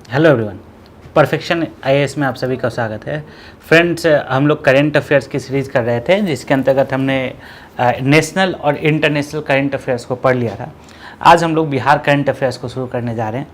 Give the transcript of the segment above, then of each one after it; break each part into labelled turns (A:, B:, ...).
A: Hello everyone, perfection IAS में आप सभी का स्वागत है। फ्रेंड्स, हम लोग करेंट अफेयर्स की सीरीज़ कर रहे थे जिसके अंतर्गत हमने नेशनल और इंटरनेशनल करेंट अफेयर्स को पढ़ लिया था। आज हम लोग बिहार करेंट अफेयर्स को शुरू करने जा रहे हैं।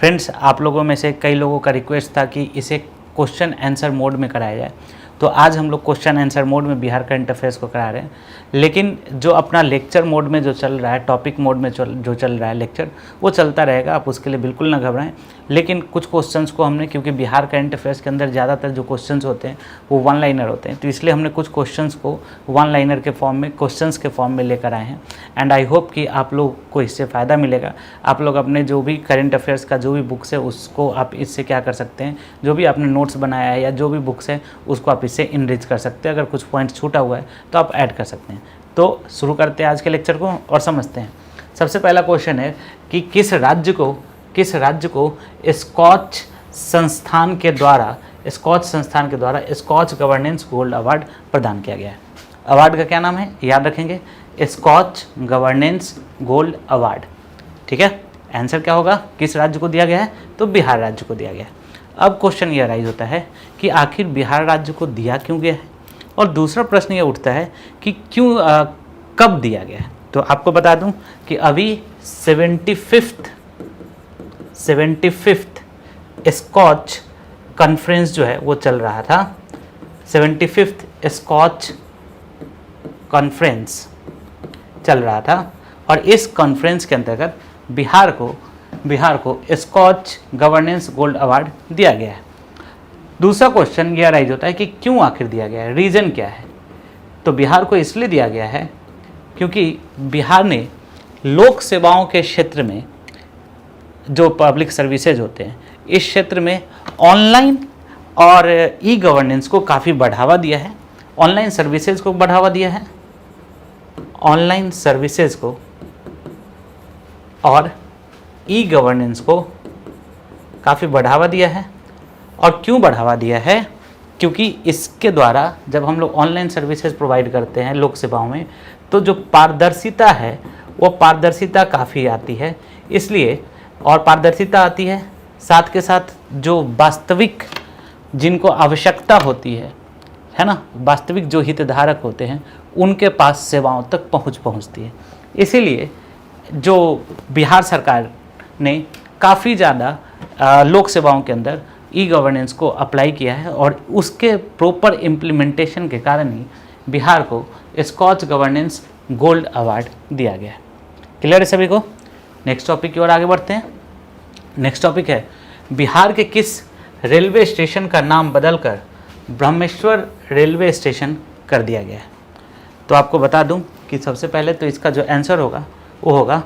A: फ्रेंड्स, आप लोगों में से कई लोगों का रिक्वेस्ट था कि इसे क्वेश्चन आंसर मोड में कराया जाए, तो आज हम लोग क्वेश्चन आंसर मोड में बिहार करंट अफेयर्स को करा रहे हैं। लेकिन जो अपना लेक्चर मोड में जो चल रहा है, टॉपिक मोड में जो चल रहा है लेक्चर, वो चलता रहेगा, आप उसके लिए बिल्कुल ना घबराएं। लेकिन कुछ क्वेश्चंस को हमने, क्योंकि बिहार करंट अफेयर्स के अंदर ज़्यादातर जो क्वेश्चंस होते हैं वो वन लाइनर होते हैं, तो इसलिए हमने कुछ क्वेश्चंस को वन लाइनर के फॉर्म में, क्वेश्चंस के फॉर्म में लेकर आए हैं। एंड आई होप कि आप लोग को इससे फ़ायदा मिलेगा। आप लोग अपने जो भी करंट अफेयर्स का जो भी बुक्स है उसको आप इससे क्या कर सकते हैं, जो भी आपने नोट्स बनाया है या जो भी बुक्स है उसको आप इससे इनरिच कर सकते हैं। अगर कुछ पॉइंट छूटा हुआ है तो आप ऐड कर सकते हैं। तो शुरू करते हैं आज के लेक्चर को और समझते हैं। सबसे पहला क्वेश्चन है कि किस राज्य को स्कॉच संस्थान के द्वारा स्कॉच गवर्नेंस गोल्ड अवार्ड प्रदान किया गया है। अवार्ड का क्या नाम है, याद रखेंगे, स्कॉच गवर्नेंस गोल्ड अवार्ड। ठीक है, आंसर क्या होगा, किस राज्य को दिया गया है, तो बिहार राज्य को दिया गया है। अब क्वेश्चन ये राइज होता है कि आखिर बिहार राज्य को दिया क्यों गया है, और दूसरा प्रश्न ये उठता है कि कब दिया गया है। तो आपको बता दूं कि अभी 75th स्कॉच कॉन्फ्रेंस जो है वो चल रहा था। 75th स्कॉच कॉन्फ्रेंस चल रहा था और इस कॉन्फ्रेंस के अंतर्गत बिहार को स्कॉच गवर्नेंस गोल्ड अवार्ड दिया गया है। दूसरा क्वेश्चन यह राइज होता है कि क्यों आखिर दिया गया है, रीज़न क्या है। तो बिहार को इसलिए दिया गया है क्योंकि बिहार ने लोक सेवाओं के क्षेत्र में, जो पब्लिक सर्विसेज होते हैं, इस क्षेत्र में ऑनलाइन और ई गवर्नेंस को काफ़ी बढ़ावा दिया है। ऑनलाइन सर्विसेज को बढ़ावा दिया है, ऑनलाइन सर्विसेज को और ई गवर्नेंस को काफ़ी बढ़ावा दिया है। और क्यों बढ़ावा दिया है, क्योंकि इसके द्वारा जब हम लोग ऑनलाइन सर्विसेज प्रोवाइड करते हैं लोक सेवाओं में, तो जो पारदर्शिता है वो पारदर्शिता काफ़ी आती है। इसलिए और पारदर्शिता आती है, साथ के साथ जो वास्तविक जिनको आवश्यकता होती है ना, वास्तविक जो हितधारक होते हैं उनके पास सेवाओं तक पहुंचती है। इसीलिए जो बिहार सरकार ने काफ़ी ज़्यादा लोक सेवाओं के अंदर ई गवर्नेंस को अप्लाई किया है और उसके प्रॉपर इम्प्लीमेंटेशन के कारण ही बिहार को स्कॉच गवर्नेंस गोल्ड अवार्ड दिया गया है। क्लियर है सभी को। नेक्स्ट टॉपिक की ओर आगे बढ़ते हैं। नेक्स्ट टॉपिक है, बिहार के किस रेलवे स्टेशन का नाम बदलकर ब्रह्मेश्वर रेलवे स्टेशन कर दिया गया है। तो आपको बता दूं कि सबसे पहले तो इसका जो आंसर होगा वो होगा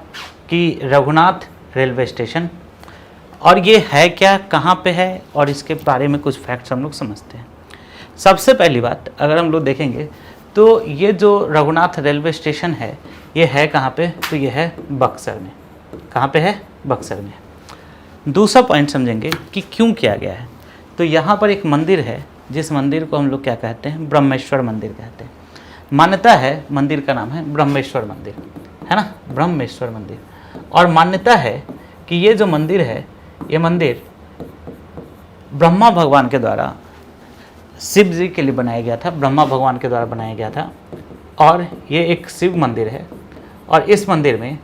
A: कि रघुनाथ रेलवे स्टेशन। और ये है क्या, कहाँ पे है, और इसके बारे में कुछ फैक्ट्स हम लोग समझते हैं। सबसे पहली बात अगर हम लोग देखेंगे तो ये जो रघुनाथ रेलवे स्टेशन है ये है कहाँ पे, तो ये है बक्सर में। कहाँ पे है, बक्सर में। दूसरा पॉइंट समझेंगे कि क्यों किया गया है। तो यहाँ पर एक मंदिर है जिस मंदिर को हम लोग क्या कहते हैं, ब्रह्मेश्वर मंदिर कहते हैं। मान्यता है, मंदिर का नाम है ब्रह्मेश्वर मंदिर, है ना, ब्रह्मेश्वर मंदिर। और मान्यता है कि ये जो मंदिर है, ये मंदिर ब्रह्मा भगवान के द्वारा शिव जी के लिए बनाया गया था, ब्रह्मा भगवान के द्वारा बनाया गया था। और ये एक शिव मंदिर है और इस मंदिर में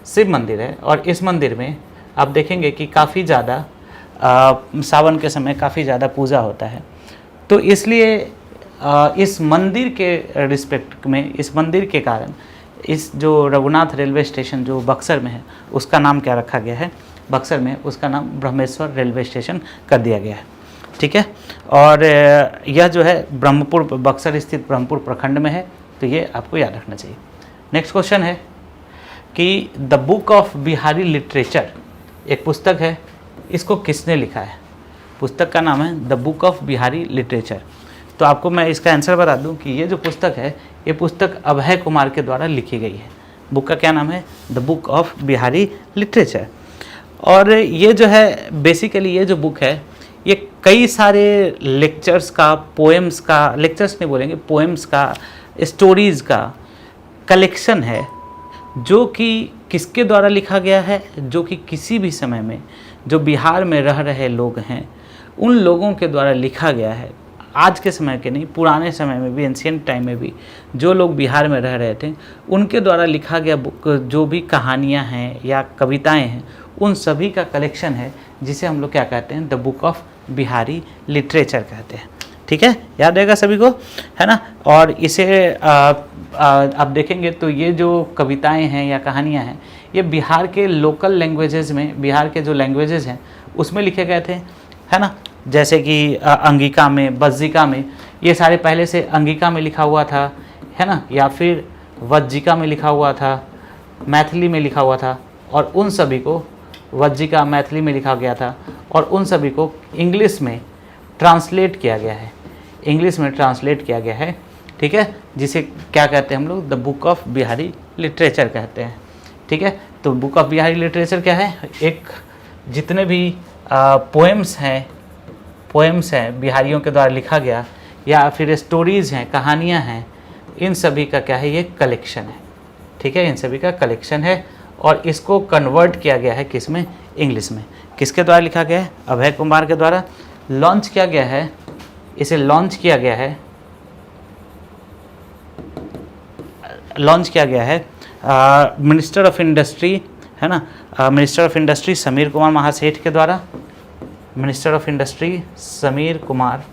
A: शिव मंदिर है और इस मंदिर में आप देखेंगे कि काफ़ी ज़्यादा सावन के समय काफ़ी ज़्यादा पूजा होता है। तो इसलिए इस मंदिर के रिस्पेक्ट में, इस मंदिर के कारण इस जो रघुनाथ रेलवे स्टेशन जो बक्सर में है उसका नाम क्या रखा गया है, बक्सर में उसका नाम ब्रह्मेश्वर रेलवे स्टेशन कर दिया गया है। ठीक है, और यह जो है ब्रह्मपुर, बक्सर स्थित ब्रह्मपुर प्रखंड में है, तो ये आपको याद रखना चाहिए। नेक्स्ट क्वेश्चन है कि the book of Bihari literature एक पुस्तक है, इसको किसने लिखा है। पुस्तक का नाम है the book of Bihari literature. तो आपको मैं इसका आंसर बता दूं कि ये जो पुस्तक है ये पुस्तक अभय कुमार के द्वारा लिखी गई है। बुक का क्या नाम है, the book of Bihari literature. और ये जो है बेसिकली ये जो बुक है ये कई सारे लेक्चर्स का, पोएम्स का, लेक्चर्स नहीं बोलेंगे, पोएम्स का, स्टोरीज़ का कलेक्शन है जो कि किसके द्वारा लिखा गया है, जो कि किसी भी समय में जो बिहार में रह रहे लोग हैं उन लोगों के द्वारा लिखा गया है। आज के समय के नहीं, पुराने समय में भी, एंशियंट टाइम में भी जो लोग बिहार में रह रहे थे उनके द्वारा लिखा गया बुक, जो भी कहानियाँ हैं या कविताएँ हैं, उन सभी का कलेक्शन है, जिसे हम लोग क्या कहते हैं, the book of Bihari literature कहते हैं। ठीक है, याद रहेगा सभी को, है ना। और इसे आप देखेंगे तो ये जो कविताएं हैं या कहानियां हैं, ये बिहार के लोकल लैंग्वेजेस में, बिहार के जो लैंग्वेजेस हैं उसमें लिखे गए थे, है ना। जैसे कि अंगिका में, बज्जिका में, ये सारे पहले से अंगिका में लिखा हुआ था, है ना, या फिर वज्जिका में लिखा हुआ था, मैथिली में लिखा हुआ था, और उन सभी को, वज्जिका मैथिली में लिखा गया था, और उन सभी को इंग्लिश में ट्रांसलेट किया गया है, इंग्लिश में ट्रांसलेट किया गया है। ठीक है, जिसे क्या कहते हैं हम लोग, the book of Bihari literature कहते हैं। ठीक है, तो बुक ऑफ बिहारी लिटरेचर क्या है, एक जितने भी पोएम्स हैं बिहारियों के द्वारा लिखा गया, या फिर स्टोरीज़ हैं, कहानियाँ हैं, इन सभी का क्या है, ये कलेक्शन है। ठीक है, इन सभी का कलेक्शन है, और इसको कन्वर्ट किया गया है किस में, इंग्लिश में। किसके द्वारा लिखा गया है, अभय कुमार के द्वारा लॉन्च किया गया है। इसे लॉन्च किया गया है मिनिस्टर ऑफ इंडस्ट्री, है ना, minister of industry Sameer Kumar Mahaseth के द्वारा, minister of industry Sameer Kumar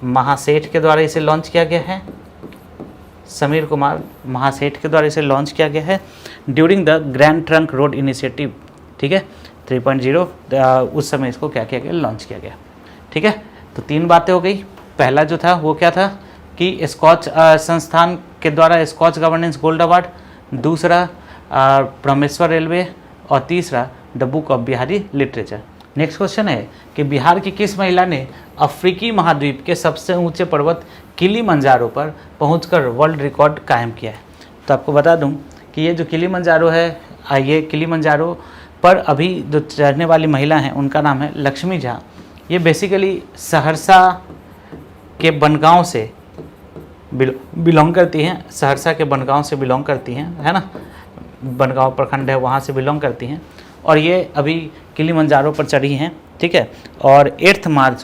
A: Mahaseth के द्वारा इसे लॉन्च किया गया है, समीर कुमार महासेठ के द्वारा इसे लॉन्च किया गया है during the grand trunk road initiative. ठीक है, 3.0 उस समय इसको क्या किया गया, लॉन्च किया गया। ठीक है, तो 3 बातें हो गई। पहला जो था वो क्या था कि स्कॉच संस्थान के द्वारा स्कॉच गवर्नेंस गोल्ड अवार्ड, दूसरा ब्रह्मेश्वर रेलवे, और तीसरा the book of Bihari literature. Next question है कि बिहार की किस महिला ने अफ्रीकी महाद्वीप के सबसे ऊंचे पर्वत किलिमंजारो पर पहुंचकर वर्ल्ड रिकॉर्ड कायम किया है। तो आपको बता दूं कि ये जो किलिमंजारो है, ये किलिमंजारो पर अभी जो चढ़ने वाली महिला हैं उनका नाम है लक्ष्मी झा। ये बेसिकली सहरसा के बनगांव से बिलोंग करती हैं, सहरसा के बनगांव से बिलोंग करती हैं, है ना, बनगांव प्रखंड है वहाँ से बिलोंग करती हैं, और ये अभी किलिमंजारो पर चढ़ी हैं। ठीक है, और 8 मार्च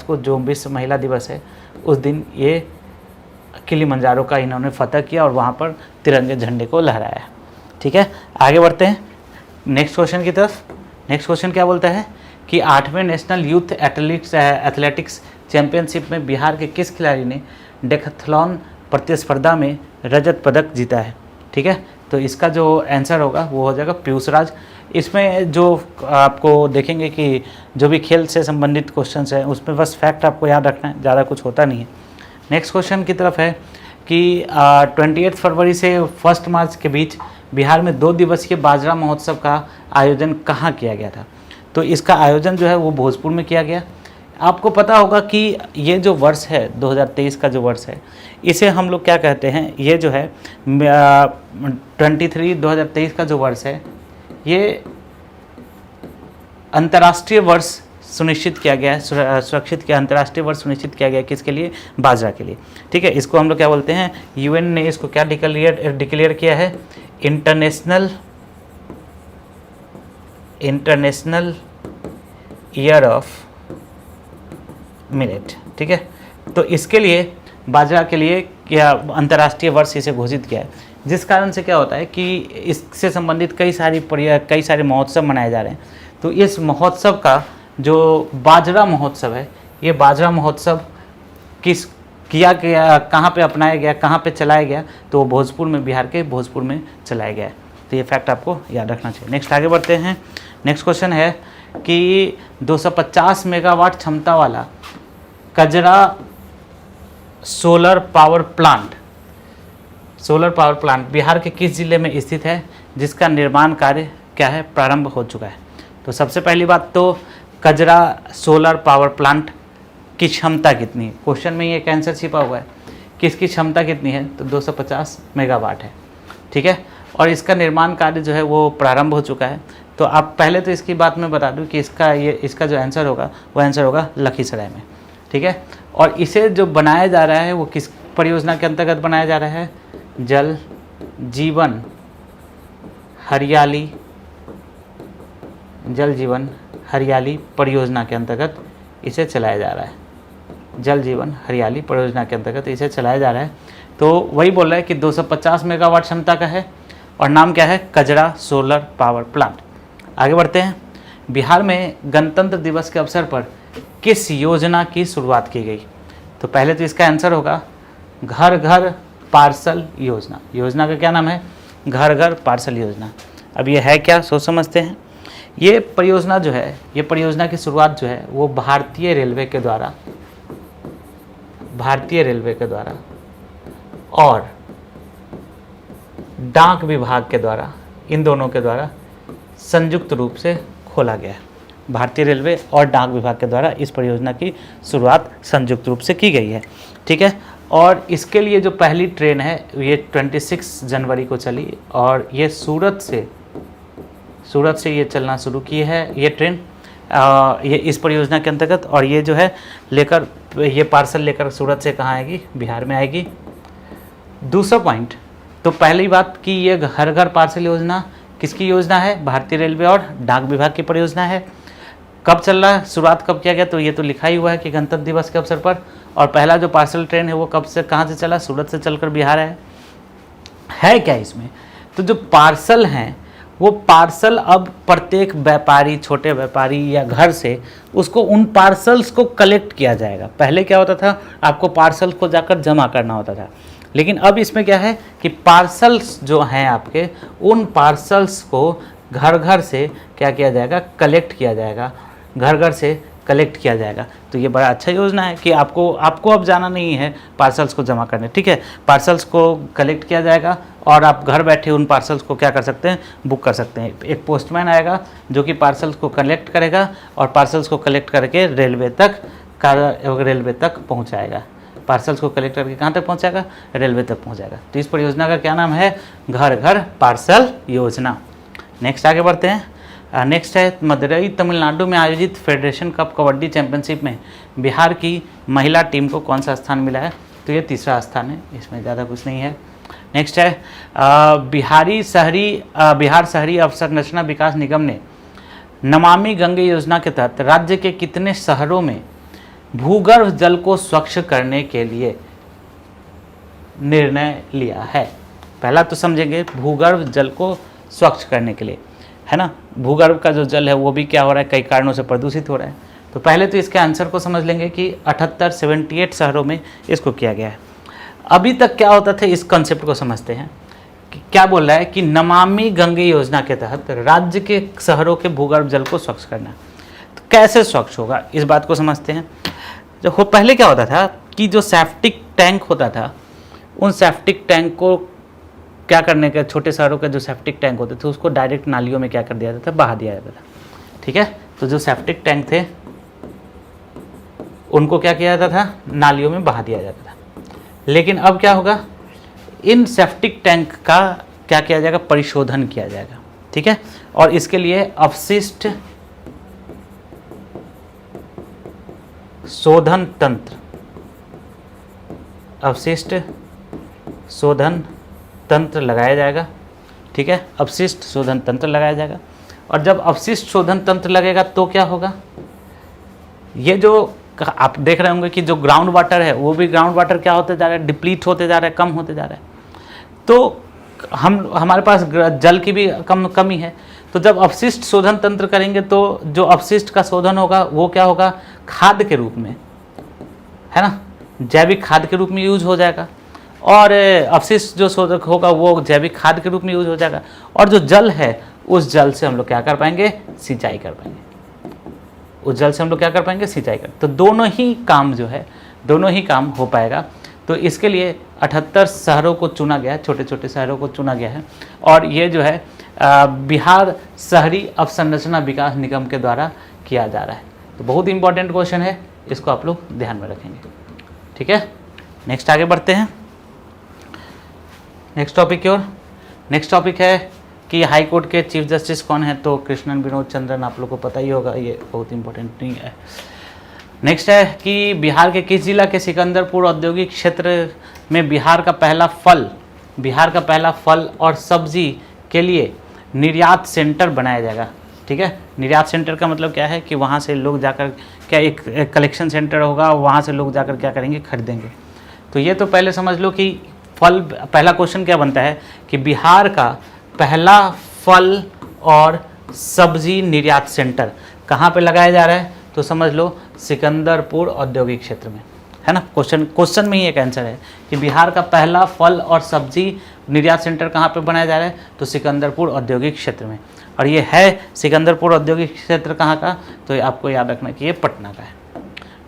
A: को जो विश्व महिला दिवस है उस दिन ये किलिमंजारो का इन्होंने फतह किया और वहाँ पर तिरंगे झंडे को लहराया। ठीक है, आगे बढ़ते हैं नेक्स्ट क्वेश्चन की तरफ। नेक्स्ट क्वेश्चन क्या बोलता है कि 8वें नेशनल यूथ एथलेटिक्स चैंपियनशिप में बिहार के किस खिलाड़ी ने डेकाथलॉन प्रतिस्पर्धा में रजत पदक जीता है। ठीक है, तो इसका जो आंसर होगा वो हो जाएगा पीयूष राज। इसमें जो आपको देखेंगे कि जो भी खेल से संबंधित क्वेश्चंस हैं उसमें बस फैक्ट आपको याद रखना है, ज़्यादा कुछ होता नहीं है। नेक्स्ट क्वेश्चन की तरफ है कि 28 फरवरी से 1 मार्च के बीच बिहार में 2 दिवसीय बाजरा महोत्सव का आयोजन कहाँ किया गया था। तो इसका आयोजन जो है वो भोजपुर में किया गया। आपको पता होगा कि ये जो वर्ष है 2023 का जो वर्ष है, इसे हम लोग क्या कहते हैं, ये जो है 2023 का जो वर्ष है ये अंतर्राष्ट्रीय वर्ष सुनिश्चित किया गया है, सुरक्षित किया, अंतर्राष्ट्रीय वर्ष सुनिश्चित किया गया है किसके लिए, बाजरा के लिए। ठीक है, इसको हम लोग क्या बोलते हैं, यूएन ने इसको क्या डिक्लेयर किया है, इंटरनेशनल ईयर ऑफ मिलेट। ठीक है, तो इसके लिए बाजरा के लिए क्या अंतर्राष्ट्रीय वर्ष इसे घोषित किया है, जिस कारण से क्या होता है कि इससे संबंधित कई सारे महोत्सव मनाए जा रहे हैं। तो इस महोत्सव का जो बाजरा महोत्सव है, ये बाजरा महोत्सव किया गया, कहाँ पे अपनाया गया, कहाँ पे चलाया गया, तो वो भोजपुर में, बिहार के भोजपुर में चलाया गया है। तो ये फैक्ट आपको याद रखना चाहिए। नेक्स्ट आगे बढ़ते हैं। नेक्स्ट क्वेश्चन है कि 250 मेगावाट क्षमता वाला कजरा सोलर पावर प्लांट बिहार के किस जिले में स्थित है, जिसका निर्माण कार्य क्या है, प्रारंभ हो चुका है। तो सबसे पहली बात तो कजरा सोलर पावर प्लांट की क्षमता कितनी है, क्वेश्चन में ये एक आंसर छिपा हुआ है कि इसकी क्षमता कितनी है, तो 250 मेगावाट है। ठीक है, और इसका निर्माण कार्य जो है वो प्रारंभ हो चुका है। तो आप पहले तो इसकी बात मैं बता दूं कि इसका जो आंसर होगा वो आंसर होगा लखीसराय में। ठीक है, और इसे जो बनाया जा रहा है वो किस परियोजना के अंतर्गत बनाया जा रहा है, जल जीवन हरियाली जल जीवन हरियाली परियोजना के अंतर्गत इसे चलाया जा रहा है। जल जीवन हरियाली परियोजना के अंतर्गत इसे चलाया जा रहा है। तो वही बोल रहा है कि 250 मेगावाट क्षमता का है और नाम क्या है, कजरा सोलर पावर प्लांट। आगे बढ़ते हैं। बिहार में गणतंत्र दिवस के अवसर पर किस योजना की शुरुआत की गई? तो पहले तो इसका आंसर होगा घर घर पार्सल योजना। योजना का क्या नाम है, घर घर पार्सल योजना। अब ये है क्या, सोच समझते हैं। ये परियोजना जो है, ये परियोजना की शुरुआत जो है वो भारतीय रेलवे के द्वारा और डाक विभाग के द्वारा, इन दोनों के द्वारा संयुक्त रूप से खोला गया है। भारतीय रेलवे और डाक विभाग के द्वारा इस परियोजना की शुरुआत संयुक्त रूप से की गई है। ठीक है। और इसके लिए जो पहली ट्रेन है ये 26 जनवरी को चली और ये सूरत से ये चलना शुरू की है ये ट्रेन, ये इस परियोजना के अंतर्गत। और ये जो है लेकर, ये पार्सल लेकर सूरत से कहाँ आएगी, बिहार में आएगी। दूसरा पॉइंट, तो पहली बात कि ये घर घर पार्सल योजना किसकी योजना है, भारतीय रेलवे और डाक विभाग की परियोजना है। कब चल रहा है, शुरुआत कब किया गया, तो ये तो लिखा ही हुआ है कि गणतंत्र दिवस के अवसर पर। और पहला जो पार्सल ट्रेन है वो कब से कहाँ से चला, सूरत से चलकर बिहार है क्या इसमें। तो जो पार्सल हैं वो पार्सल अब प्रत्येक व्यापारी, छोटे व्यापारी या घर से उसको उन पार्सल्स को कलेक्ट किया जाएगा। पहले क्या होता था, आपको पार्सल को जाकर जमा करना होता था, लेकिन अब इसमें क्या है कि पार्सल्स जो हैं आपके, उन पार्सल्स को घर घर से क्या किया जाएगा, कलेक्ट किया जाएगा, घर घर से कलेक्ट किया जाएगा। तो ये बड़ा अच्छा योजना है कि आपको अब जाना नहीं है पार्सल्स को जमा करने। ठीक है, पार्सल्स को कलेक्ट किया जाएगा और आप घर बैठे उन पार्सल्स को क्या कर सकते हैं, बुक कर सकते हैं। एक पोस्टमैन आएगा जो कि पार्सल्स को कलेक्ट करेगा और पार्सल्स को कलेक्ट करके रेलवे तक पहुँचाएगा। पार्सल्स को कलेक्ट करके कहाँ तक पहुँचाएगा, रेलवे तक पहुँचाएगा। तो इस परियोजना का क्या नाम है, घर घर पार्सल योजना। नेक्स्ट आगे बढ़ते हैं। नेक्स्ट है मदुरई तमिलनाडु में आयोजित फेडरेशन कप कबड्डी चैंपियनशिप में बिहार की महिला टीम को कौन सा स्थान मिला है? तो ये तीसरा स्थान है, इसमें ज़्यादा कुछ नहीं है। नेक्स्ट है बिहार शहरी अवसंरचना विकास निगम ने नमामि गंगे योजना के तहत राज्य के कितने शहरों में भूगर्भ जल को स्वच्छ करने के लिए निर्णय लिया है? पहला तो समझेंगे भूगर्भ जल को स्वच्छ करने के लिए, है ना। भूगर्भ का जो जल है वो भी क्या हो रहा है, कई कारणों से प्रदूषित हो रहा है। तो पहले तो इसके आंसर को समझ लेंगे कि 78 शहरों में इसको किया गया है। अभी तक क्या होता था, इस कॉन्सेप्ट को समझते हैं कि क्या बोल रहा है कि नमामि गंगे योजना के तहत राज्य के शहरों के भूगर्भ जल को स्वच्छ करना। तो कैसे स्वच्छ होगा, इस बात को समझते हैं। जो पहले क्या होता था कि जो सेप्टिक टैंक होता था, उन सेप्टिक टैंक को क्या करने का, छोटे शहरों के जो सेप्टिक टैंक होते थे उसको डायरेक्ट नालियों में क्या कर दिया जाता था, बहा दिया जाता था। ठीक है, तो जो सेप्टिक टैंक थे उनको क्या किया जाता था, नालियों में बहा दिया जाता था। लेकिन अब क्या होगा, इन सेप्टिक टैंक का क्या किया जाएगा, परिशोधन किया जाएगा। ठीक है, और इसके लिए अपशिष्ट शोधन तंत्र लगाया जाएगा। ठीक है, अपशिष्ट शोधन तंत्र लगाया जाएगा। और जब अपशिष्ट शोधन तंत्र लगेगा तो क्या होगा, ये जो आप देख रहे होंगे कि जो ग्राउंड वाटर है वो भी ग्राउंड वाटर क्या होते जा रहा है, डिप्लीट होते जा रहा है, कम होते जा रहा है। तो हमारे पास जल की भी कमी है। तो जब अपशिष्ट शोधन तंत्र करेंगे तो जो अपशिष्ट का शोधन होगा वो क्या होगा, खाद के रूप में, है ना, जैविक खाद के रूप में यूज हो जाएगा। और अपशिष्ट जो शोधक होगा वो जैविक खाद के रूप में यूज हो जाएगा। और जो जल है उस जल से हम लोग क्या कर पाएंगे, सिंचाई कर पाएंगे। उस जल से हम लोग क्या कर पाएंगे, सिंचाई कर। तो दोनों ही काम जो है, दोनों ही काम हो पाएगा। तो इसके लिए 78 शहरों को चुना गया है, छोटे छोटे शहरों को चुना गया है। और ये जो है बिहार शहरी अवसंरचना विकास निगम के द्वारा किया जा रहा है। तो बहुत इंपॉर्टेंट क्वेश्चन है, इसको आप लोग ध्यान में रखेंगे। ठीक है, नेक्स्ट आगे बढ़ते हैं। नेक्स्ट टॉपिक की ओर। नेक्स्ट टॉपिक है कि हाई कोर्ट के चीफ जस्टिस कौन है? तो कृष्णन विनोद चंद्रन, आप लोग को पता ही होगा, ये बहुत इंपॉर्टेंट नहीं है। नेक्स्ट है कि बिहार के किस जिला के सिकंदरपुर औद्योगिक क्षेत्र में बिहार का पहला फल और सब्जी के लिए निर्यात सेंटर बनाया जाएगा? ठीक है। निर्यात सेंटर का मतलब क्या है कि वहाँ से लोग जाकर क्या एक कलेक्शन सेंटर होगा, वहाँ से लोग जाकर क्या करेंगे, खरीदेंगे। तो ये तो पहले समझ लो कि फल, पहला क्वेश्चन क्या बनता है कि बिहार का पहला फल और सब्जी निर्यात सेंटर कहाँ पे लगाया जा रहा है, तो समझ लो सिकंदरपुर औद्योगिक क्षेत्र में, है ना। क्वेश्चन में ही एक आंसर है कि बिहार का पहला फल और सब्जी निर्यात सेंटर कहाँ पे बनाया जा रहा है, तो सिकंदरपुर औद्योगिक क्षेत्र में। और ये है सिकंदरपुर औद्योगिक क्षेत्र कहाँ का, तो आपको याद रखना कि ये पटना का है।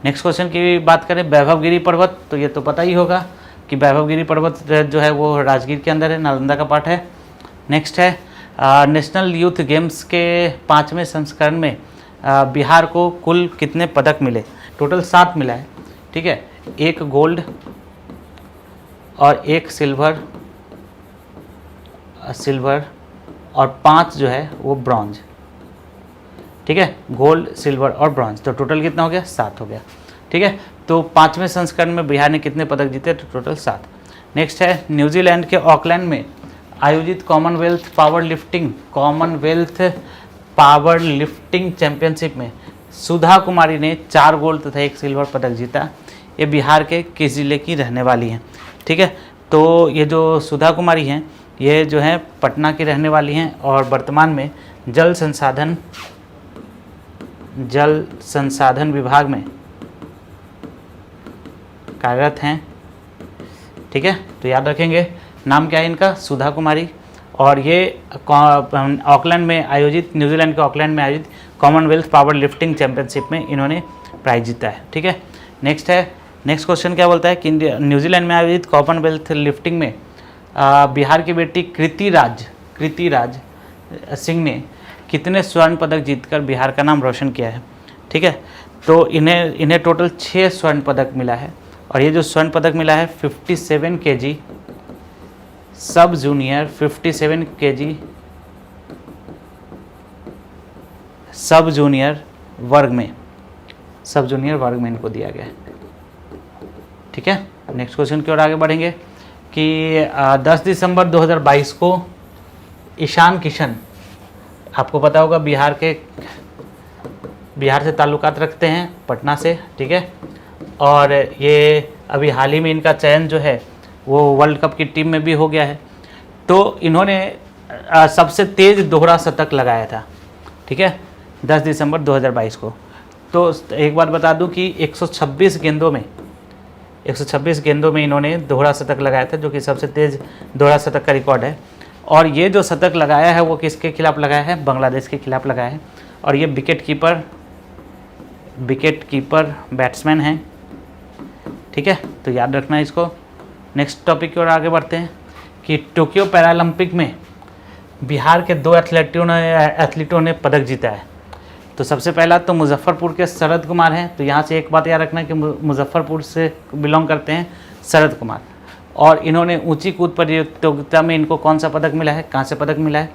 A: नेक्स्ट क्वेश्चन की बात करें, वैभवगिरी पर्वत, तो ये तो पता ही होगा कि वैभवगिरी पर्वत जो है वो राजगीर के अंदर है, नालंदा का पार्ट है। नेक्स्ट है नेशनल यूथ गेम्स के 5वें संस्करण में बिहार को कुल कितने पदक मिले, टोटल 7 मिला है, ठीक है। 1 गोल्ड और 1 सिल्वर और 5 जो है वो ब्रॉन्ज, ठीक है। गोल्ड, सिल्वर और ब्रॉन्ज, तो टोटल कितना हो गया, 7 हो गया, ठीक है। तो 5वें संस्करण में बिहार ने कितने पदक जीते, तो टोटल 7। नेक्स्ट है न्यूजीलैंड के ऑकलैंड में आयोजित कॉमनवेल्थ पावर लिफ्टिंग चैंपियनशिप में सुधा कुमारी ने 4 गोल्ड तथा 1 सिल्वर पदक जीता। ये बिहार के किस जिले की रहने वाली हैं, ठीक है। तो ये जो सुधा कुमारी हैं, ये जो है पटना की रहने वाली हैं और वर्तमान में जल संसाधन विभाग में कार्यरत हैं, ठीक है। तो याद रखेंगे, नाम क्या है इनका, सुधा कुमारी, और ये ऑकलैंड में आयोजित, न्यूजीलैंड के ऑकलैंड में आयोजित कॉमनवेल्थ पावर लिफ्टिंग चैंपियनशिप में इन्होंने प्राइज जीता है, ठीक है। नेक्स्ट क्वेश्चन क्या बोलता है कि न्यूजीलैंड में आयोजित कॉमनवेल्थ लिफ्टिंग में बिहार की बेटी कृति राज सिंह ने कितने स्वर्ण पदक जीतकर बिहार का नाम रोशन किया है, ठीक है। तो इन्हें टोटल 6 स्वर्ण पदक मिला है, और ये जो स्वर्ण पदक मिला है 57 kg सब जूनियर, 57 kg सब जूनियर वर्ग में इनको दिया गया है, ठीक है। नेक्स्ट क्वेश्चन की ओर आगे बढ़ेंगे कि 10 दिसंबर 2022 को ईशान किशन, आपको पता होगा बिहार से ताल्लुकात रखते हैं, पटना से, ठीक है। और ये अभी हाल ही में इनका चयन जो है वो वर्ल्ड कप की टीम में भी हो गया है। तो इन्होंने सबसे तेज़ दोहरा शतक लगाया था, ठीक है, 10 दिसंबर 2022 को। तो एक बात बता दूं कि 126 गेंदों में इन्होंने दोहरा शतक लगाया था, जो कि सबसे तेज़ दोहरा शतक का रिकॉर्ड है। और ये जो शतक लगाया है वो किसके खिलाफ लगाया है, बांग्लादेश के खिलाफ लगाया है। और ये विकेट कीपर बैट्समैन हैं, ठीक है। तो याद रखना है इसको। नेक्स्ट टॉपिक की ओर आगे बढ़ते हैं कि टोक्यो पैरालंपिक में बिहार के 2 एथलीटों ने पदक जीता है। तो सबसे पहला तो मुजफ्फरपुर के शरद कुमार हैं। तो यहाँ से एक बात याद रखना है कि मुजफ्फरपुर से बिलोंग करते हैं शरद कुमार, और इन्होंने ऊंची कूद प्रतियोगिता में इनको कौन सा पदक मिला है, कांस्य पदक मिला है,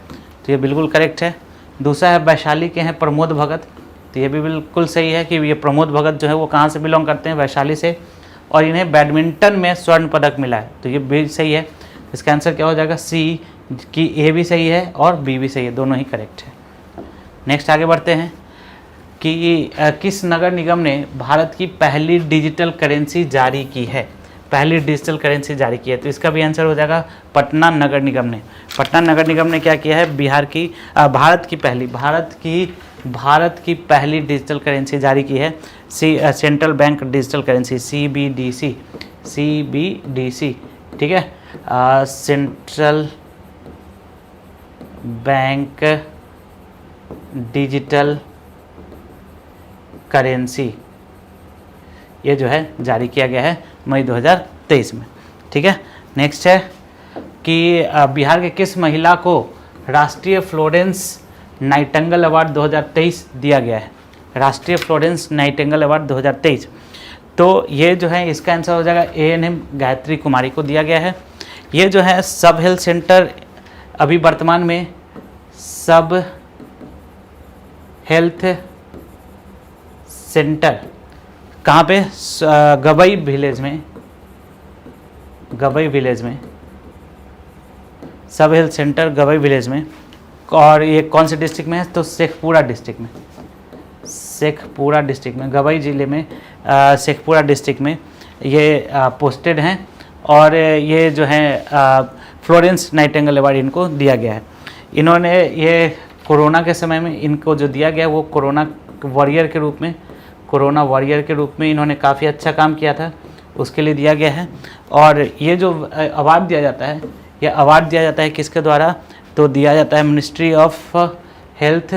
A: तो ये बिल्कुल करेक्ट है। दूसरा है वैशाली के हैं प्रमोद भगत, तो ये भी बिल्कुल सही है कि ये प्रमोद भगत जो है वो कहाँ से बिलोंग करते हैं, वैशाली से, और इन्हें बैडमिंटन में स्वर्ण पदक मिला है, तो ये भी सही है। इसका आंसर क्या हो जाएगा, सी की ए भी सही है और बी भी सही है, दोनों ही करेक्ट है। नेक्स्ट आगे बढ़ते हैं कि किस नगर निगम ने भारत की पहली डिजिटल करेंसी जारी की है, तो इसका भी आंसर हो जाएगा पटना नगर निगम ने। पटना नगर निगम ने क्या किया है, भारत की पहली डिजिटल करेंसी जारी की है, central bank digital currency, CBDC, ठीक है, सेंट्रल बैंक डिजिटल करेंसी, ये जो है जारी किया गया है मई 2023 में, ठीक है। नेक्स्ट है कि बिहार के किस महिला को राष्ट्रीय फ्लोरेंस नाइटिंगेल अवार्ड 2023 दिया गया है, राष्ट्रीय फ्लोरेंस नाइटिंगेल अवार्ड 2023। तो ये जो है इसका आंसर हो जाएगा ANM गायत्री कुमारी को दिया गया है। ये जो है सब हेल्थ सेंटर अभी वर्तमान में सब हेल्थ सेंटर कहाँ पे, गवई विलेज में सब हेल्थ सेंटर गवई विलेज में और ये कौन से डिस्ट्रिक्ट में है, तो शेखपुरा डिस्ट्रिक्ट में, शेखपुरा डिस्ट्रिक्ट में, गवई ज़िले में शेखपुरा डिस्ट्रिक्ट में ये पोस्टेड हैं। और ये जो है फ्लोरेंस नाइटिंगेल अवार्ड इनको दिया गया है। इन्होंने ये कोरोना के समय में इनको जो दिया गया वो कोरोना वॉरियर के रूप में इन्होंने काफ़ी अच्छा काम किया था, उसके लिए दिया गया है। और ये जो अवार्ड दिया जाता है, ये अवार्ड दिया जाता है किसके द्वारा, तो दिया जाता है ministry of health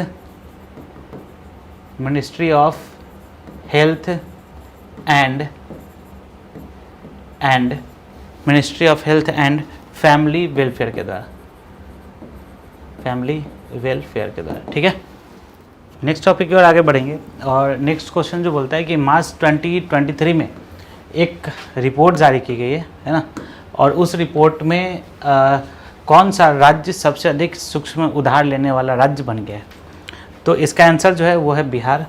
A: and family welfare के द्वारा, ठीक है। नेक्स्ट टॉपिक की ओर आगे बढ़ेंगे और नेक्स्ट क्वेश्चन जो बोलता है कि मार्च 2023 में एक रिपोर्ट जारी की गई है ना, और उस रिपोर्ट में कौन सा राज्य सबसे अधिक सूक्ष्म उधार लेने वाला राज्य बन गया है, तो इसका आंसर जो है वो है बिहार।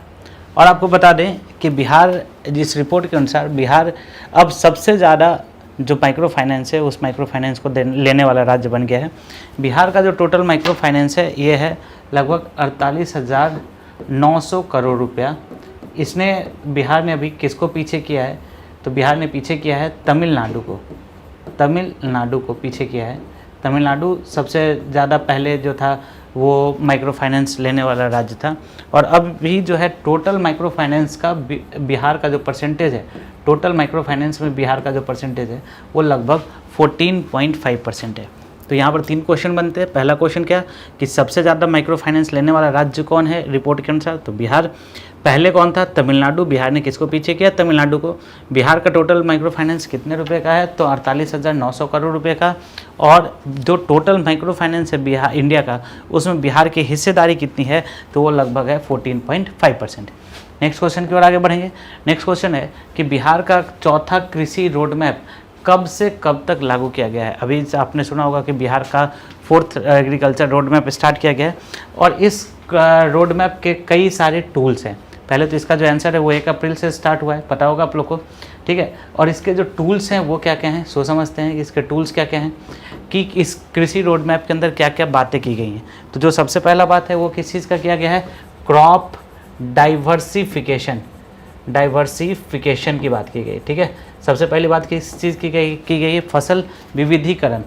A: और आपको बता दें कि बिहार, जिस रिपोर्ट के अनुसार बिहार अब सबसे ज़्यादा जो माइक्रो फाइनेंस है उस माइक्रो फाइनेंस को लेने वाला राज्य बन गया है। बिहार का जो टोटल माइक्रो फाइनेंस है ये है लगभग 48,900 करोड़ रुपया। इसने बिहार ने अभी किसको पीछे किया है, तो बिहार ने पीछे किया है तमिलनाडु को पीछे किया है। तमिलनाडु सबसे ज़्यादा पहले जो था वो माइक्रो फाइनेंस लेने वाला राज्य था। और अब भी जो है टोटल माइक्रो फाइनेंस का बिहार का जो परसेंटेज है, टोटल माइक्रो फाइनेंस में बिहार का जो परसेंटेज है वो लगभग 14.5% है। तो यहाँ पर 3 क्वेश्चन बनते हैं। पहला क्वेश्चन क्या कि सबसे ज़्यादा माइक्रो फाइनेंस लेने वाला राज्य कौन है रिपोर्ट के अनुसार, तो बिहार। पहले कौन था, तमिलनाडु। बिहार ने किसको पीछे किया, तमिलनाडु को। बिहार का टोटल माइक्रो फाइनेंस कितने रुपए का है, तो 48,900 करोड़ रुपए का। और जो टोटल माइक्रो फाइनेंस है बिहार इंडिया का, उसमें बिहार की हिस्सेदारी कितनी है, तो वो लगभग है 14.5%। नेक्स्ट क्वेश्चन की ओर आगे बढ़ेंगे। नेक्स्ट क्वेश्चन है कि बिहार का चौथा कृषि रोड मैप कब से कब तक लागू किया गया है। अभी आपने सुना होगा कि बिहार का 4th agriculture road map start किया गया है और इस रोड मैप के कई सारे टूल्स हैं। पहले तो इसका जो आंसर है वो 1 अप्रैल से स्टार्ट हुआ है, पता होगा आप लोग को, ठीक है। और इसके जो टूल्स हैं वो क्या क्या हैं, सो समझते हैं कि इसके टूल्स क्या क्या हैं, कि इस कृषि रोड मैप के अंदर क्या क्या बातें की गई हैं। तो जो सबसे पहला बात है वो किस चीज़ का किया गया है, क्रॉप डाइवर्सिफिकेशन की बात की गई, ठीक है। सबसे पहली बात किस चीज़ की गई है, फसल विविधीकरण।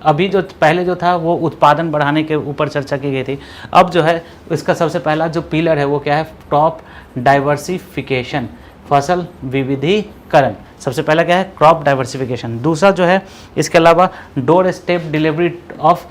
A: अभी जो पहले जो था वो उत्पादन बढ़ाने के ऊपर चर्चा की गई थी। अब जो है इसका सबसे पहला जो पिलर है वो क्या है, क्रॉप डाइवर्सिफिकेशन, फसल विविधीकरण। सबसे पहला क्या है, क्रॉप डाइवर्सिफिकेशन। दूसरा जो है इसके अलावा डोर स्टेप डिलीवरी ऑफ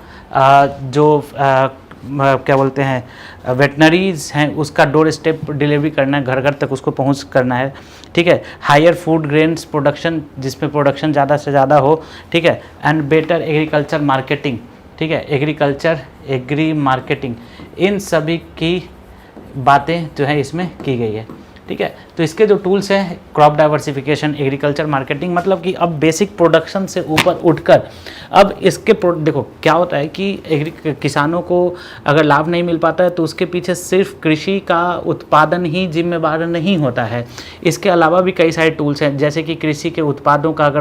A: क्या बोलते हैं वेटनरीज हैं, उसका डोर स्टेप डिलीवरी करना है, घर घर तक उसको पहुंच करना है, ठीक है। हायर फूड ग्रेन्स प्रोडक्शन, जिसमें प्रोडक्शन ज़्यादा से ज़्यादा हो, ठीक है। एंड बेटर एग्रीकल्चर मार्केटिंग, ठीक है, एग्री मार्केटिंग, इन सभी की बातें जो है इसमें की गई है, ठीक है। तो इसके जो टूल्स हैं, क्रॉप डाइवर्सिफिकेशन, एग्रीकल्चर मार्केटिंग, मतलब कि अब बेसिक प्रोडक्शन से ऊपर उठकर अब इसके देखो क्या होता है कि किसानों को अगर लाभ नहीं मिल पाता है तो उसके पीछे सिर्फ कृषि का उत्पादन ही जिम्मेवार नहीं होता है। इसके अलावा भी कई सारे टूल्स हैं, जैसे कि कृषि के उत्पादों का अगर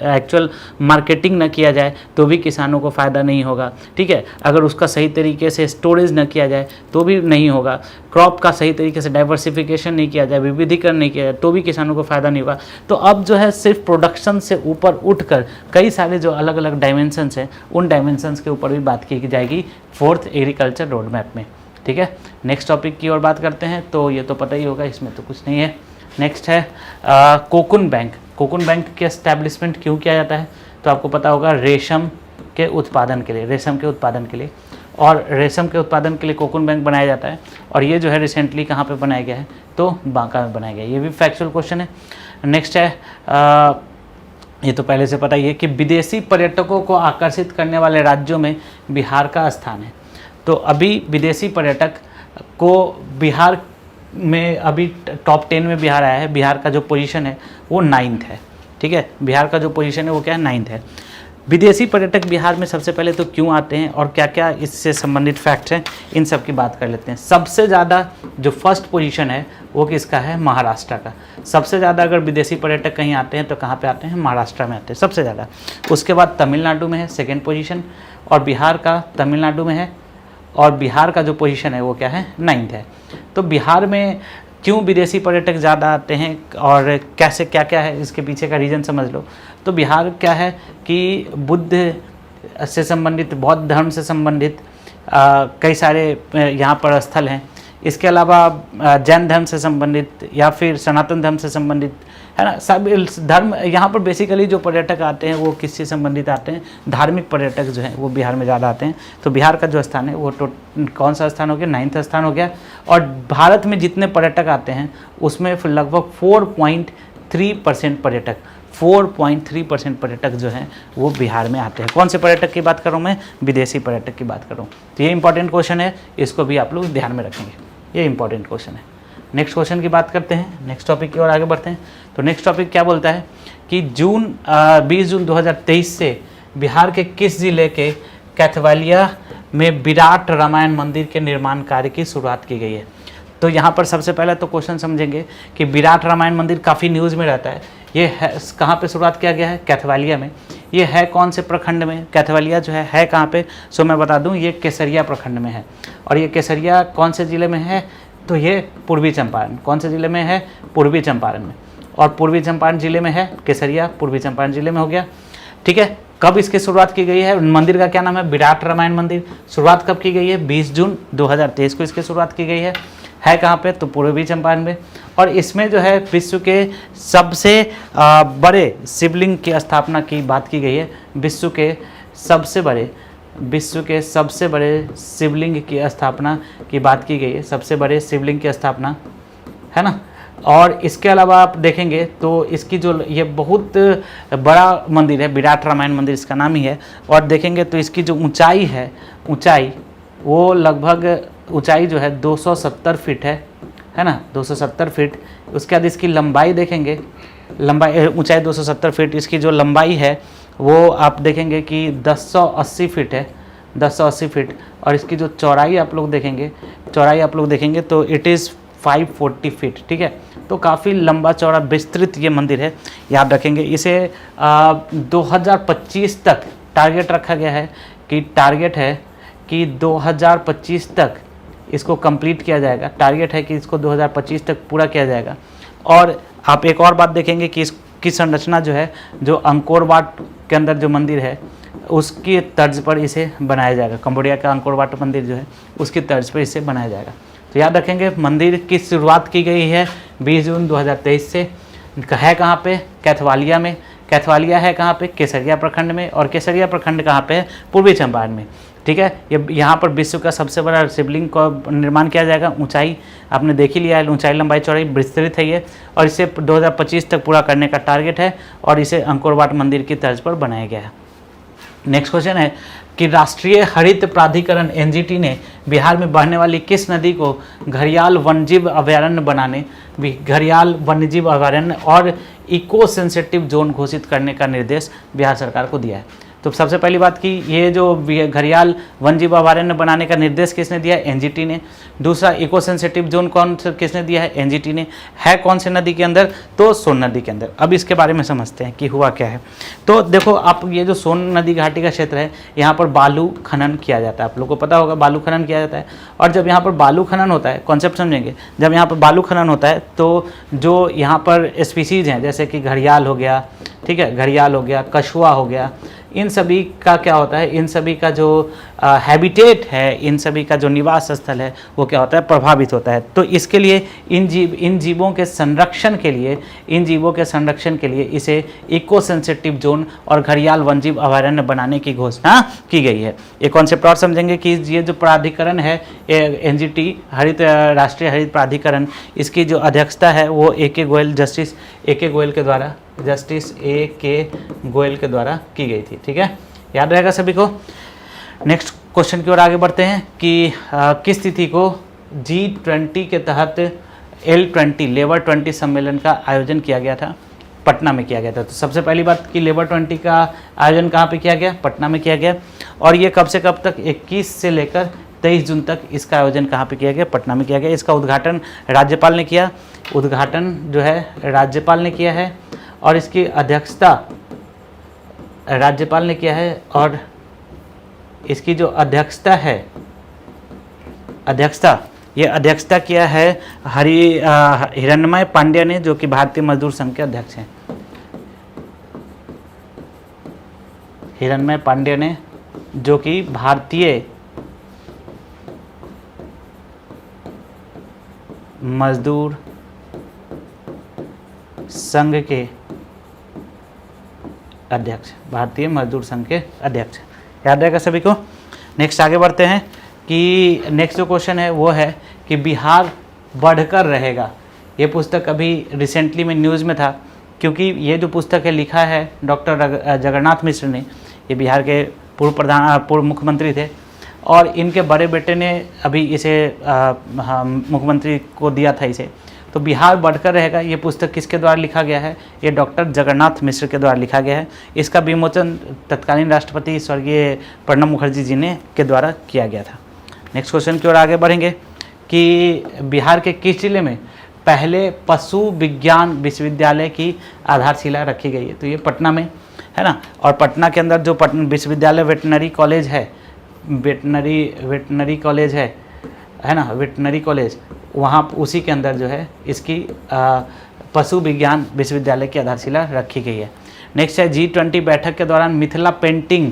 A: एक्चुअल मार्केटिंग न किया जाए तो भी किसानों को फ़ायदा नहीं होगा, ठीक है। अगर उसका सही तरीके से स्टोरेज न किया जाए तो भी नहीं होगा। क्रॉप का सही तरीके से डाइवर्सिफिकेशन नहीं किया जाए, विविधीकरण नहीं किया जाए तो भी किसानों को फ़ायदा नहीं होगा। तो अब जो है सिर्फ प्रोडक्शन से ऊपर उठकर कई सारे जो अलग अलग डायमेंशंस हैं उन डायमेंशंस के ऊपर भी बात की जाएगी 4th एग्रीकल्चर रोड मैप में, ठीक है। नेक्स्ट टॉपिक की ओर बात करते हैं। तो ये तो पता ही होगा, इसमें तो कुछ नहीं है। नेक्स्ट है कोकून बैंक। कोकून बैंक के एस्टैब्लिशमेंट क्यों किया जाता है, तो आपको पता होगा रेशम के उत्पादन के लिए, और रेशम के उत्पादन के लिए कोकून बैंक बनाया जाता है। और ये जो है रिसेंटली कहाँ पे बनाया गया है, तो बांका में बनाया गया है। ये भी फैक्चुअल क्वेश्चन है। नेक्स्ट है ये तो पहले से पता ही है कि विदेशी पर्यटकों को आकर्षित करने वाले राज्यों में बिहार का स्थान है। तो अभी विदेशी पर्यटक को बिहार में अभी टॉप 10 में बिहार आया है। बिहार का जो पोजीशन है वो 9th है, ठीक है। बिहार का जो पोजीशन है वो क्या है, 9th है। विदेशी पर्यटक बिहार में सबसे पहले तो क्यों आते हैं और क्या क्या इससे संबंधित फैक्ट्स हैं, इन सब की बात कर लेते हैं। सबसे ज़्यादा जो फर्स्ट पोजीशन है वो किसका है, महाराष्ट्र का। सबसे ज़्यादा अगर विदेशी पर्यटक कहीं आते हैं तो कहाँ पे आते हैं, महाराष्ट्र में आते हैं सबसे ज़्यादा। उसके बाद तमिलनाडु में है सेकेंड पोजीशन, और बिहार का तमिलनाडु में है, और बिहार का जो पोजीशन है वो क्या है, 9th है। तो बिहार में क्यों विदेशी पर्यटक ज़्यादा आते हैं और कैसे क्या क्या है इसके पीछे का रीज़न समझ लो। तो बिहार क्या है कि बुद्ध से संबंधित, बौद्ध धर्म से संबंधित कई सारे यहाँ पर स्थल हैं। इसके अलावा जैन धर्म से संबंधित या फिर सनातन धर्म से संबंधित, है ना, सब धर्म यहाँ पर बेसिकली जो पर्यटक आते हैं वो किससे संबंधित आते हैं, धार्मिक पर्यटक जो हैं वो बिहार में ज़्यादा आते हैं। तो बिहार का जो स्थान है वो कौन सा स्थान हो गया, 9th स्थान हो गया। और भारत में जितने पर्यटक आते हैं उसमें लगभग 4.3% पर्यटक, 4.3% पर्यटक जो हैं वो बिहार में आते हैं। कौन से पर्यटक की बात कर रहा हूँ मैं, विदेशी पर्यटक की बात कर रहा हूँ। तो ये इंपॉर्टेंट क्वेश्चन है, इसको भी आप लोग ध्यान में रखेंगे, ये इंपॉर्टेंट क्वेश्चन है। नेक्स्ट क्वेश्चन की बात करते हैं, नेक्स्ट टॉपिक की ओर आगे बढ़ते हैं। तो नेक्स्ट टॉपिक क्या बोलता है कि 20 जून 2023 से बिहार के किस जिले के कैथवालिया में विराट रामायण मंदिर के निर्माण कार्य की शुरुआत की गई है। तो यहाँ पर सबसे पहले तो क्वेश्चन समझेंगे कि विराट रामायण मंदिर काफ़ी न्यूज़ में रहता है। ये है कहाँ पे शुरुआत किया गया है, कैथवालिया में। ये है कौन से प्रखंड में, कैथवालिया जो है कहाँ पे, सो मैं बता दूँ ये केसरिया प्रखंड में है। और ये केसरिया कौन से ज़िले में है, तो ये पूर्वी चंपारण। कौन से ज़िले में है, पूर्वी चंपारण में। और पूर्वी चंपारण ज़िले में है केसरिया, पूर्वी चंपारण ज़िले में हो गया, ठीक है। कब इसकी शुरुआत की गई है, मंदिर का क्या नाम है, विराट रामायण मंदिर। शुरुआत कब की गई है, 20 जून 2023 को इसकी शुरुआत की गई है कहाँ पे, तो पूर्वी चंपारण में। और इसमें जो है विश्व के सबसे बड़े शिवलिंग की स्थापना की बात की गई है। विश्व के सबसे बड़े शिवलिंग की स्थापना की बात की गई है, सबसे बड़े शिवलिंग की स्थापना, है ना। और इसके अलावा आप देखेंगे तो इसकी जो ये बहुत बड़ा मंदिर है, विराट रामायण मंदिर इसका नाम ही है। और देखेंगे तो इसकी जो ऊंचाई है, वो लगभग ऊंचाई जो है 270 फीट है ना, 270 फीट। उसके बाद इसकी लंबाई देखेंगे, ऊंचाई 270 फीट, इसकी जो लंबाई है वो आप देखेंगे कि 1080 फीट है, 1080 फीट। और इसकी जो चौड़ाई आप लोग देखेंगे तो इट इज़ 540 फीट, ठीक है। तो काफ़ी लंबा चौड़ा विस्तृत ये मंदिर है, याद रखेंगे। इसे 2025 तक टारगेट रखा गया है कि 2025 तक इसको कंप्लीट किया जाएगा। टारगेट है कि इसको 2025 तक पूरा किया जाएगा। और आप एक और बात देखेंगे कि इसकी संरचना जो है, जो अंकोर वाट के अंदर जो मंदिर है उसकी तर्ज पर इसे बनाया जाएगा। कंबोडिया का अंकोर वाट मंदिर जो है उसकी तर्ज पर इसे बनाया जाएगा। तो याद रखेंगे मंदिर की शुरुआत की गई है 20 जून 2023 से। है कहाँ पे, कैथवालिया में। कैथवालिया है कहाँ पे, केसरिया प्रखंड में। और केसरिया प्रखंड कहाँ पे है, पूर्वी चंपारण में, ठीक है। ये यहाँ पर विश्व का सबसे बड़ा शिवलिंग का निर्माण किया जाएगा। ऊंचाई आपने देख ही लिया है, ऊंचाई लंबाई चौड़ाई विस्तृत है ये। और इसे 2025 तक पूरा करने का टारगेट है और इसे अंकोर वाट मंदिर की तर्ज पर बनाया गया है। नेक्स्ट क्वेश्चन है कि राष्ट्रीय हरित प्राधिकरण एनजीटी ने बिहार में बहने वाली किस नदी को घड़ियाल वन्यजीव अभयारण्य और इको सेंसिटिव जोन घोषित करने का निर्देश बिहार सरकार को दिया है। तो सबसे पहली बात कि ये जो घड़ियाल वन्यजीव अभयारण्य बनाने का निर्देश किसने दिया है, एनजीटी ने। दूसरा, इको सेंसिटिव जोन किसने दिया है, एनजीटी ने। है कौन से नदी के अंदर, तो सोन नदी के अंदर। अब इसके बारे में समझते हैं कि हुआ क्या है। तो देखो आप, ये जो सोन नदी घाटी का क्षेत्र है, यहाँ पर बालू खनन किया जाता है। आप लोग को पता होगा बालू खनन किया जाता है। और जब यहाँ पर बालू खनन होता है, कॉन्सेप्ट समझेंगे, जब यहाँ पर बालू खनन होता है तो जो यहाँ पर स्पीसीज हैं, जैसे कि घड़ियाल हो गया, ठीक है, घड़ियाल हो गया, कछुआ हो गया, इन सभी का क्या होता है, इन सभी का जो हैबिटेट है, इन सभी का जो निवास स्थल है वो क्या होता है, प्रभावित होता है। तो इसके लिए इन जीवों के संरक्षण के लिए इसे इको सेंसिटिव जोन और घड़ियाल वन्यजीव अभयारण्य बनाने की घोषणा की गई है। ये कॉन्सेप्ट और समझेंगे कि ये जो प्राधिकरण है एनजीटी, राष्ट्रीय हरित प्राधिकरण, इसकी जो अध्यक्षता है वो जस्टिस ए के गोयल के द्वारा की गई थी, ठीक है, याद रहेगा सभी को। नेक्स्ट क्वेश्चन की ओर आगे बढ़ते हैं कि किस तिथि को G20 के तहत L20 लेबर 20 सम्मेलन का आयोजन किया गया था। पटना में किया गया था। तो सबसे पहली बात कि लेबर 20 का आयोजन कहाँ पे किया गया? पटना में किया गया। और ये कब से कब तक? 21 से लेकर 23 जून तक इसका आयोजन कहाँ पे किया गया? पटना में किया गया। इसका उद्घाटन राज्यपाल ने किया, उद्घाटन जो है राज्यपाल ने किया है, और इसकी अध्यक्षता राज्यपाल ने किया है, और इसकी जो अध्यक्षता है, ये अध्यक्षता किया है हिरण्मय पांड्या ने, जो कि भारतीय मजदूर संघ के अध्यक्ष हैं। हिरण्मय पांड्या ने, जो कि भारतीय मजदूर संघ के अध्यक्ष, भारतीय मजदूर संघ के अध्यक्ष, याद रहेगा सभी को। नेक्स्ट आगे बढ़ते हैं कि नेक्स्ट जो क्वेश्चन है वो है कि बिहार बढ़कर रहेगा। ये पुस्तक अभी रिसेंटली में न्यूज़ में था, क्योंकि ये जो पुस्तक है लिखा है डॉक्टर जगन्नाथ मिश्र ने। ये बिहार के पूर्व मुख्यमंत्री थे, और इनके बड़े बेटे ने अभी इसे मुख्यमंत्री को दिया था इसे। तो बिहार बढ़कर रहेगा, ये पुस्तक किसके द्वारा लिखा गया है? ये डॉक्टर जगन्नाथ मिश्र के द्वारा लिखा गया है। इसका विमोचन तत्कालीन राष्ट्रपति स्वर्गीय प्रणब मुखर्जी जी ने के द्वारा किया गया था। नेक्स्ट क्वेश्चन की ओर आगे बढ़ेंगे कि बिहार के किस जिले में पहले पशु विज्ञान विश्वविद्यालय की आधारशिला रखी गई है? तो ये पटना में है ना। और पटना के अंदर जो पटना विश्वविद्यालय वेटनरी कॉलेज है, वेटनरी कॉलेज है ना, वेटनरी कॉलेज, वहाँ उसी के अंदर जो है इसकी पशु विज्ञान विश्वविद्यालय की आधारशिला रखी गई है। नेक्स्ट है G20 बैठक के दौरान मिथिला पेंटिंग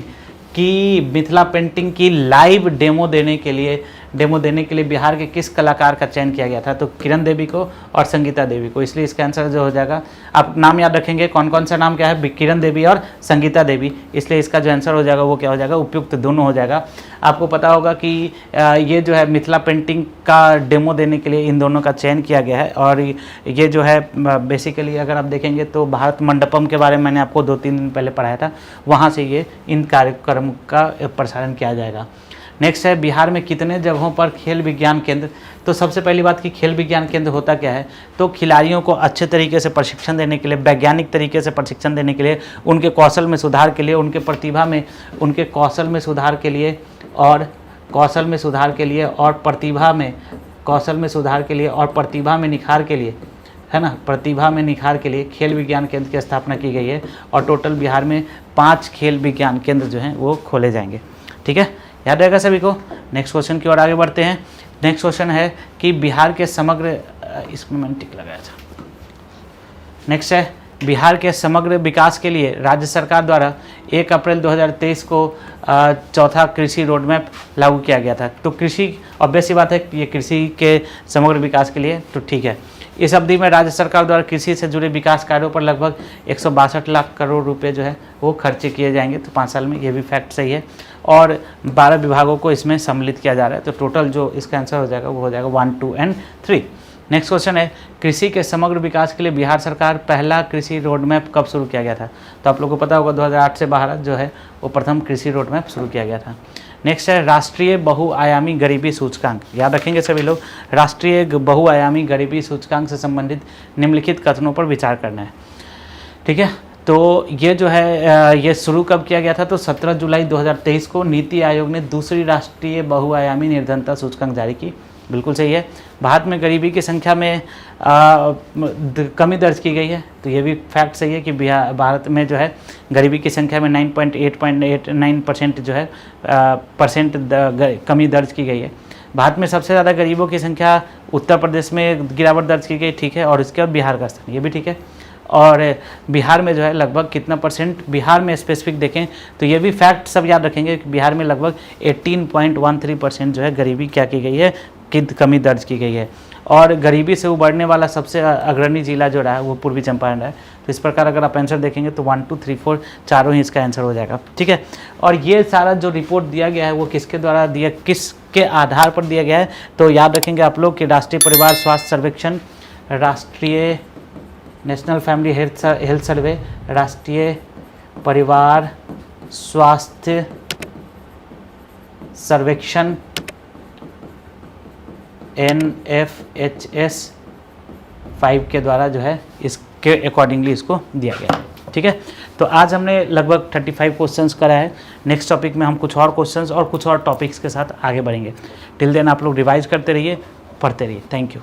A: की लाइव डेमो देने के लिए बिहार के किस कलाकार का चयन किया गया था? तो किरण देवी को और संगीता देवी को। इसलिए इसका आंसर जो हो जाएगा, आप नाम याद रखेंगे कौन कौन सा नाम क्या है, किरण देवी और संगीता देवी। इसलिए इसका जो आंसर हो जाएगा वो क्या हो जाएगा? उपयुक्त दोनों हो जाएगा। आपको पता होगा कि ये जो है मिथिला पेंटिंग का डेमो देने के लिए इन दोनों का चयन किया गया है। और ये जो है बेसिकली अगर आप देखेंगे तो भारत मंडपम के बारे में मैंने आपको 2-3 दिन पहले पढ़ाया था, वहाँ से ये इन कार्यक्रम का प्रसारण किया जाएगा। नेक्स्ट है बिहार में कितने जगहों पर खेल विज्ञान केंद्र? तो सबसे पहली बात कि खेल विज्ञान केंद्र होता क्या है? तो खिलाड़ियों को अच्छे तरीके से प्रशिक्षण देने के लिए, वैज्ञानिक तरीके से प्रशिक्षण देने के लिए, उनके कौशल में सुधार के लिए, उनके प्रतिभा में, उनके कौशल में सुधार के लिए, और कौशल में सुधार के लिए, और प्रतिभा में, कौशल में सुधार के लिए, और प्रतिभा में निखार के लिए, है ना, प्रतिभा में निखार के लिए खेल विज्ञान केंद्र की स्थापना की गई है। और टोटल बिहार में 5 खेल विज्ञान केंद्र जो हैं वो खोले जाएंगे। ठीक है, याद रहेगा सभी को। नेक्स्ट क्वेश्चन की ओर आगे बढ़ते हैं। नेक्स्ट क्वेश्चन है कि बिहार के समग्र, इसमें मैंने टिक लगाया था। नेक्स्ट है बिहार के समग्र विकास के लिए राज्य सरकार द्वारा 1 अप्रैल 2023 को चौथा कृषि रोड मैप लागू किया गया था। तो कृषि, ऑब्वियस सी बात है ये कृषि के समग्र विकास के लिए, तो ठीक है। इस अवधि में राज्य सरकार द्वारा कृषि से जुड़े विकास कार्यों पर लगभग 162 लाख करोड़ रुपए जो है वो खर्चे किए जाएंगे। तो 5 साल में, ये भी फैक्ट सही है। और 12 विभागों को इसमें सम्मिलित किया जा रहा है। तो टोटल जो इसका आंसर हो जाएगा वो हो जाएगा 1, 2 और 3। नेक्स्ट क्वेश्चन है कृषि के समग्र विकास के लिए बिहार सरकार पहला कृषि रोड मैप कब शुरू किया गया था? तो आप लोगों को पता होगा 2008 से भारत जो है वो प्रथम कृषि रोड मैप शुरू किया गया था। नेक्स्ट है राष्ट्रीय बहुआयामी गरीबी सूचकांक। याद रखेंगे सभी लोग, राष्ट्रीय बहुआयामी गरीबी सूचकांक से संबंधित निम्नलिखित कथनों पर विचार करना है। ठीक है, तो ये जो है ये शुरू कब किया गया था? तो 17 जुलाई 2023 को नीति आयोग ने दूसरी राष्ट्रीय बहुआयामी निर्धनता सूचकांक जारी की। बिल्कुल सही है। भारत में गरीबी की संख्या में कमी दर्ज की गई है। तो ये भी फैक्ट सही है कि भारत में जो है गरीबी की संख्या में 9.89% जो है कमी दर्ज की गई है। भारत में सबसे ज़्यादा गरीबों की संख्या उत्तर प्रदेश में गिरावट दर्ज की गई, ठीक है, और इसके बाद बिहार का स्थान, ये भी ठीक है। और बिहार में जो है लगभग कितना परसेंट, बिहार में स्पेसिफिक देखें तो ये भी फैक्ट सब याद रखेंगे कि बिहार में लगभग 18.13% जो है गरीबी क्या की गई है, की कमी दर्ज की गई है। और गरीबी से उबरने वाला सबसे अग्रणी जिला जो रहा है वो पूर्वी चंपारण है। तो इस प्रकार अगर आप आंसर देखेंगे तो 1, 2, 3, 4 चारों ही इसका आंसर हो जाएगा। ठीक है, और ये सारा जो रिपोर्ट दिया गया है वो किसके द्वारा दिया, किसके आधार पर दिया गया है? तो याद रखेंगे आप लोग कि राष्ट्रीय परिवार स्वास्थ्य सर्वेक्षण, राष्ट्रीय नेशनल फैमिली हेल्थ सर्वे, राष्ट्रीय परिवार स्वास्थ्य सर्वेक्षण NFHS 5 के द्वारा जो है इस के अकॉर्डिंगली इसको दिया गया है। ठीक है, तो आज हमने लगभग 35 क्वेश्चंस करा है। नेक्स्ट टॉपिक में हम कुछ और क्वेश्चंस और कुछ और टॉपिक्स के साथ आगे बढ़ेंगे। टिल देन आप लोग रिवाइज करते रहिए, पढ़ते रहिए। Thank you.